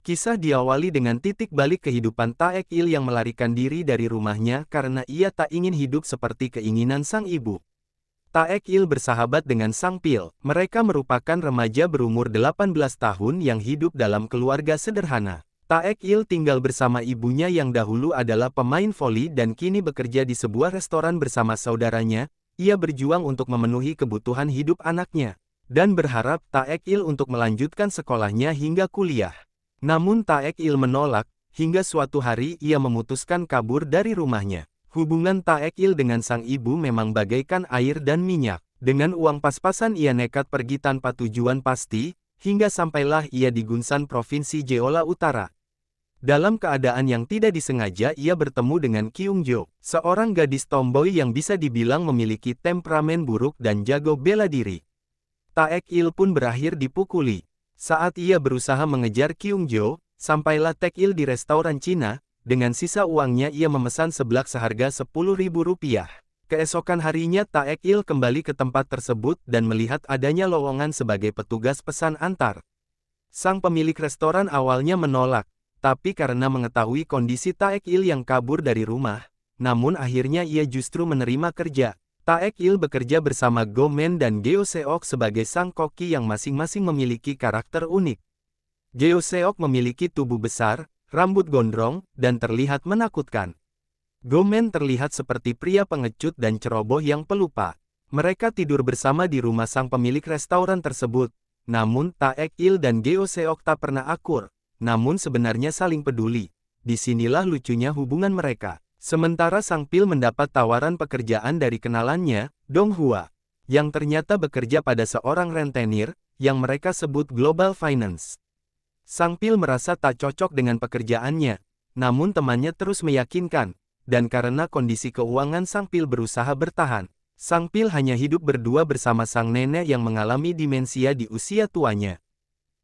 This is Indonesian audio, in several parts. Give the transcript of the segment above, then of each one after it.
Kisah diawali dengan titik balik kehidupan Taek Il yang melarikan diri dari rumahnya karena ia tak ingin hidup seperti keinginan sang ibu. Taek Il bersahabat dengan Sang Pil. Mereka merupakan remaja berumur 18 tahun yang hidup dalam keluarga sederhana. Taek Il tinggal bersama ibunya yang dahulu adalah pemain voli dan kini bekerja di sebuah restoran bersama saudaranya. Ia berjuang untuk memenuhi kebutuhan hidup anaknya dan berharap Taek Il untuk melanjutkan sekolahnya hingga kuliah. Namun Taek Il menolak, hingga suatu hari ia memutuskan kabur dari rumahnya. Hubungan Taek Il dengan sang ibu memang bagaikan air dan minyak. Dengan uang pas-pasan ia nekat pergi tanpa tujuan pasti, hingga sampailah ia di Gunsan Provinsi Jeolla Utara. Dalam keadaan yang tidak disengaja ia bertemu dengan Kyung Jo, seorang gadis tomboy yang bisa dibilang memiliki temperamen buruk dan jago bela diri. Taek Il pun berakhir dipukuli. Saat ia berusaha mengejar Kyung Jo, sampailah Taek Il di restoran Cina, dengan sisa uangnya ia memesan seblak seharga Rp10.000. Keesokan harinya Taek Il kembali ke tempat tersebut dan melihat adanya lowongan sebagai petugas pesan antar. Sang pemilik restoran awalnya menolak, tapi karena mengetahui kondisi Taek Il yang kabur dari rumah, namun akhirnya ia justru menerima kerja. Taek Il bekerja bersama Go Men dan Geo Seok sebagai sang koki yang masing-masing memiliki karakter unik. Geo Seok memiliki tubuh besar, rambut gondrong, dan terlihat menakutkan. Go Men terlihat seperti pria pengecut dan ceroboh yang pelupa. Mereka tidur bersama di rumah sang pemilik restoran tersebut. Namun Taek Il dan Geo Seok tak pernah akur, namun sebenarnya saling peduli. Disinilah lucunya hubungan mereka. Sementara Sang Pil mendapat tawaran pekerjaan dari kenalannya, Dong Hua, yang ternyata bekerja pada seorang rentenir, yang mereka sebut Global Finance. Sang Pil merasa tak cocok dengan pekerjaannya, namun temannya terus meyakinkan, dan karena kondisi keuangan Sang Pil berusaha bertahan, Sang Pil hanya hidup berdua bersama sang nenek yang mengalami demensia di usia tuanya.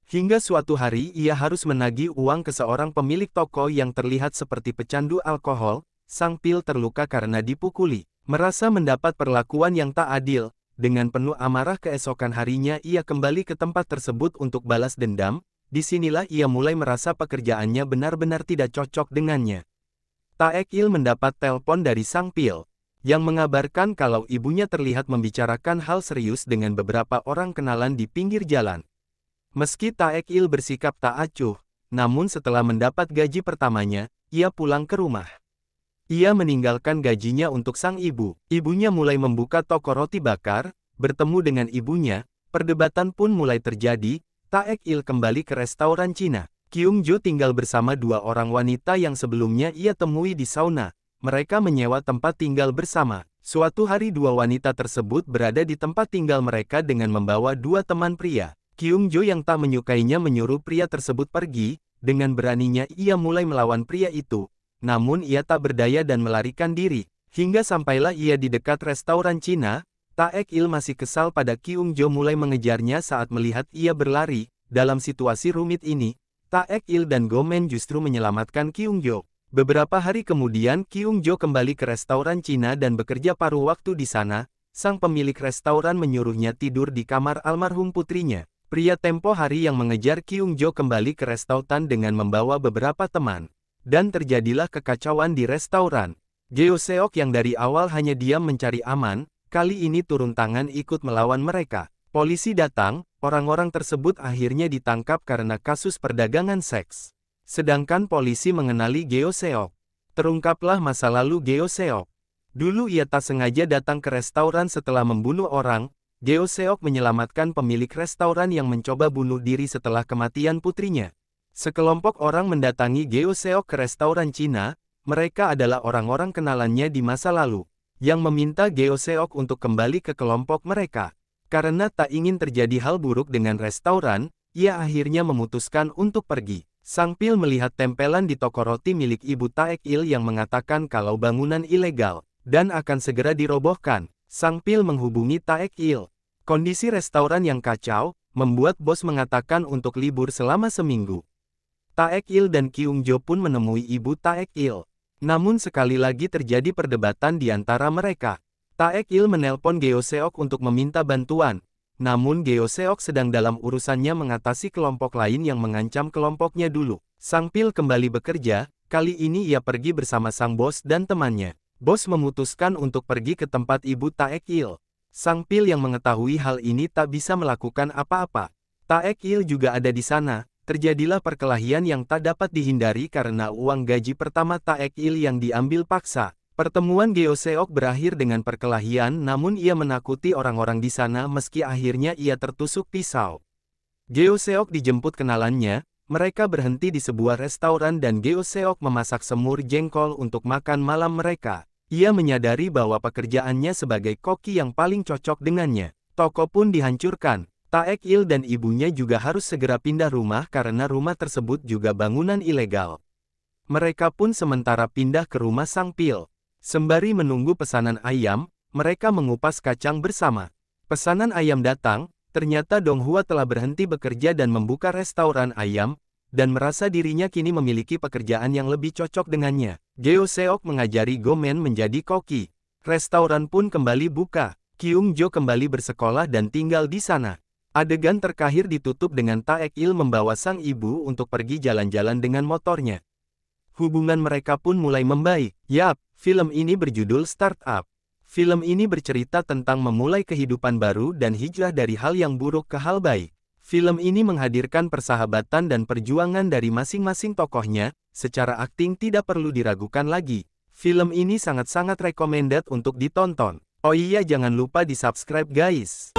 Hingga suatu hari ia harus menagih uang ke seorang pemilik toko yang terlihat seperti pecandu alkohol. Sang Pil terluka karena dipukuli, merasa mendapat perlakuan yang tak adil. Dengan penuh amarah keesokan harinya ia kembali ke tempat tersebut untuk balas dendam. Disinilah ia mulai merasa pekerjaannya benar-benar tidak cocok dengannya. Taek Il mendapat telepon dari Sang Pil, yang mengabarkan kalau ibunya terlihat membicarakan hal serius dengan beberapa orang kenalan di pinggir jalan. Meski Taek Il bersikap tak acuh, namun setelah mendapat gaji pertamanya, ia pulang ke rumah. Ia meninggalkan gajinya untuk sang ibu. Ibunya mulai membuka toko roti bakar, bertemu dengan ibunya, perdebatan pun mulai terjadi. Taek Il kembali ke restoran Cina. Kyung Jo tinggal bersama dua orang wanita yang sebelumnya ia temui di sauna. Mereka menyewa tempat tinggal bersama. Suatu hari dua wanita tersebut berada di tempat tinggal mereka dengan membawa dua teman pria. Kyung Jo yang tak menyukainya menyuruh pria tersebut pergi. Dengan beraninya ia mulai melawan pria itu. Namun ia tak berdaya dan melarikan diri. Hingga sampailah ia di dekat restoran Cina, Taek Il masih kesal pada Kyung Jo mulai mengejarnya saat melihat ia berlari. Dalam situasi rumit ini, Taek Il dan Go Men justru menyelamatkan Kyung Jo. Beberapa hari kemudian Kyung Jo kembali ke restoran Cina dan bekerja paruh waktu di sana. Sang pemilik restoran menyuruhnya tidur di kamar almarhum putrinya. Pria tempo hari yang mengejar Kyung Jo kembali ke restoran dengan membawa beberapa teman. Dan terjadilah kekacauan di restoran. Geo Seok yang dari awal hanya diam mencari aman, kali ini turun tangan ikut melawan mereka. Polisi datang, orang-orang tersebut akhirnya ditangkap karena kasus perdagangan seks. Sedangkan polisi mengenali Geo Seok. Terungkaplah masa lalu Geo Seok. Dulu ia tak sengaja datang ke restoran setelah membunuh orang. Geo Seok menyelamatkan pemilik restoran yang mencoba bunuh diri setelah kematian putrinya. Sekelompok orang mendatangi Geo Seok ke restoran Cina. Mereka adalah orang-orang kenalannya di masa lalu, yang meminta Geo Seok untuk kembali ke kelompok mereka. Karena tak ingin terjadi hal buruk dengan restoran, ia akhirnya memutuskan untuk pergi. Sang Pil melihat tempelan di toko roti milik ibu Taek Il yang mengatakan kalau bangunan ilegal, dan akan segera dirobohkan. Sang Pil menghubungi Taek Il. Kondisi restoran yang kacau, membuat bos mengatakan untuk libur selama seminggu. Taek Il dan Kyung Jo pun menemui ibu Taek Il. Namun sekali lagi terjadi perdebatan di antara mereka. Taek Il menelpon Geo Seok untuk meminta bantuan. Namun Geo Seok sedang dalam urusannya mengatasi kelompok lain yang mengancam kelompoknya dulu. Sang Pil kembali bekerja, kali ini ia pergi bersama sang bos dan temannya. Bos memutuskan untuk pergi ke tempat ibu Taek Il. Sang Pil yang mengetahui hal ini tak bisa melakukan apa-apa. Taek Il juga ada di sana. Terjadilah perkelahian yang tak dapat dihindari karena uang gaji pertama Taek Il yang diambil paksa. Pertemuan Geoseok berakhir dengan perkelahian, namun ia menakuti orang-orang di sana meski akhirnya ia tertusuk pisau. Geoseok dijemput kenalannya, mereka berhenti di sebuah restoran dan Geoseok memasak semur jengkol untuk makan malam mereka. Ia menyadari bahwa pekerjaannya sebagai koki yang paling cocok dengannya. Toko pun dihancurkan. Taek Il dan ibunya juga harus segera pindah rumah karena rumah tersebut juga bangunan ilegal. Mereka pun sementara pindah ke rumah Sang Pil. Sembari menunggu pesanan ayam, mereka mengupas kacang bersama. Pesanan ayam datang, ternyata Dong Hua telah berhenti bekerja dan membuka restoran ayam, dan merasa dirinya kini memiliki pekerjaan yang lebih cocok dengannya. Geoseok mengajari Gomen menjadi koki. Restoran pun kembali buka. Kyung Jo kembali bersekolah dan tinggal di sana. Adegan terakhir ditutup dengan Taek Il membawa sang ibu untuk pergi jalan-jalan dengan motornya. Hubungan mereka pun mulai membaik. Yap, film ini berjudul Startup. Film ini bercerita tentang memulai kehidupan baru dan hijrah dari hal yang buruk ke hal baik. Film ini menghadirkan persahabatan dan perjuangan dari masing-masing tokohnya, secara akting tidak perlu diragukan lagi. Film ini sangat-sangat recommended untuk ditonton. Oh iya, jangan lupa di subscribe guys.